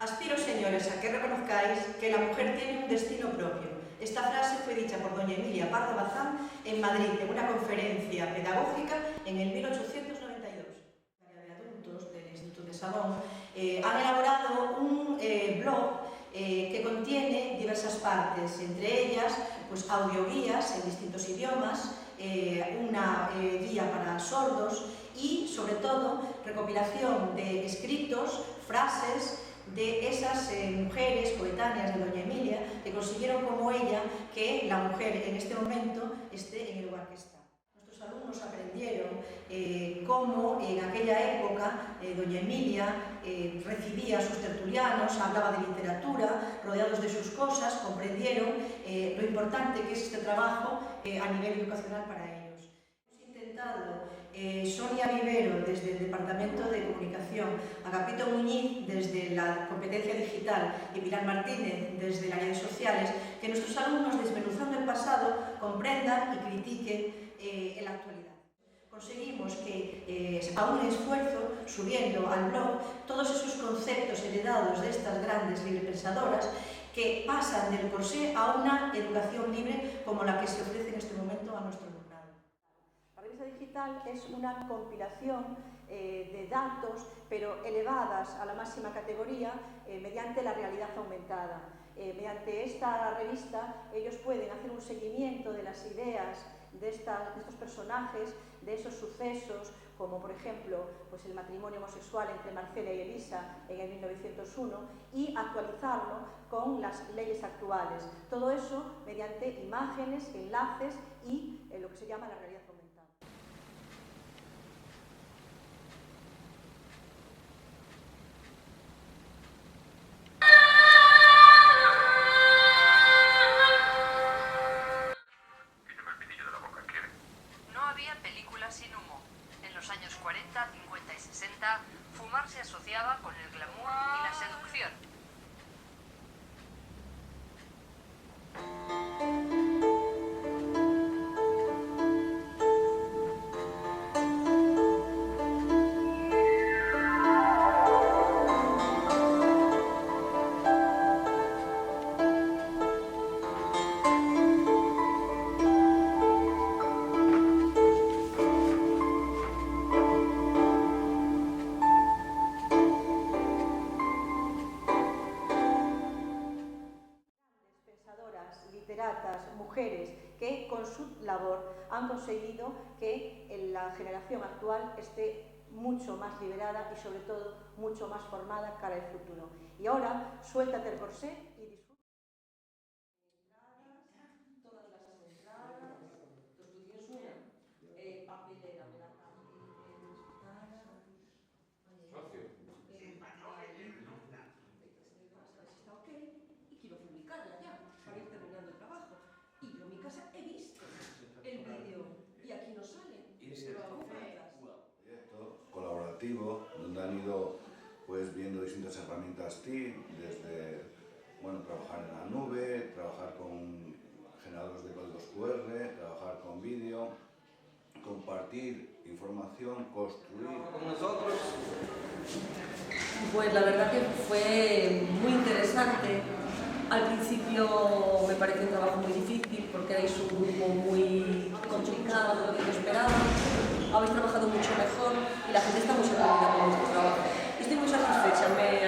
Aspiro, señores, a que reconozcáis que la mujer tiene un destino propio. Esta frase fue dicha por doña Emilia Pardo Bazán en Madrid, en una conferencia pedagógica en el 1892. De adultos del Instituto de Sabón han elaborado un blog que contiene diversas partes, entre ellas pues, audioguías en distintos idiomas, una guía para sordos y, sobre todo, recopilación de escritos, frases de esas mujeres coetáneas de doña Emilia que consiguieron como ella que la mujer en este momento esté en el lugar que está. Nuestros alumnos aprendieron cómo en aquella época doña Emilia recibía a sus tertulianos, hablaba de literatura, rodeados de sus cosas, comprendieron lo importante que es este trabajo a nivel educacional para ellos. Hemos intentado Sonia Vivero desde el Departamento de Comunicación, Agapito Muñiz desde la Competencia Digital y Pilar Martínez desde las redes sociales, que nuestros alumnos, desmenuzando el pasado, comprendan y critiquen en la actualidad. Conseguimos que, a un esfuerzo, subiendo al blog todos esos conceptos heredados de estas grandes librepensadoras que pasan del corsé a una educación libre como la que se ofrece en este momento a nuestro alumnado. La revista digital es una compilación de datos, pero elevadas a la máxima categoría mediante la realidad aumentada. Mediante esta revista ellos pueden hacer un seguimiento de las ideas de estos personajes, de esos sucesos, como por ejemplo pues el matrimonio homosexual entre Marcela y Elisa en el 1901, y actualizarlo con las leyes actuales. Todo eso mediante imágenes, enlaces y lo que se llama la realidad aumentada. Sin humo. En los años 40, 50 y 60, fumar se asociaba con el glamour y la seducción. Literatas, mujeres que con su labor han conseguido que la generación actual esté mucho más liberada y sobre todo mucho más formada cara al futuro. Y ahora, suéltate el corsé y disfruta. Todas las entradas, pues tú tienes una papelera, me la está ok y quiero publicarla ya para ir terminando el trabajo. Y yo en mi casa he visto el vídeo y aquí no sale. Proyecto colaborativo donde han ido pues viendo distintas herramientas TIC, desde trabajar en la nube, trabajar con generadores de códigos QR, trabajar con vídeo, compartir información, construir. Con nosotros. Pues la verdad que fue muy interesante. Al principio me pareció un trabajo muy difícil porque erais un grupo muy complicado de lo que yo esperaba. Habéis trabajado mucho mejor y la gente está muy sorprendida con vuestro trabajo. Estoy muy satisfecha, me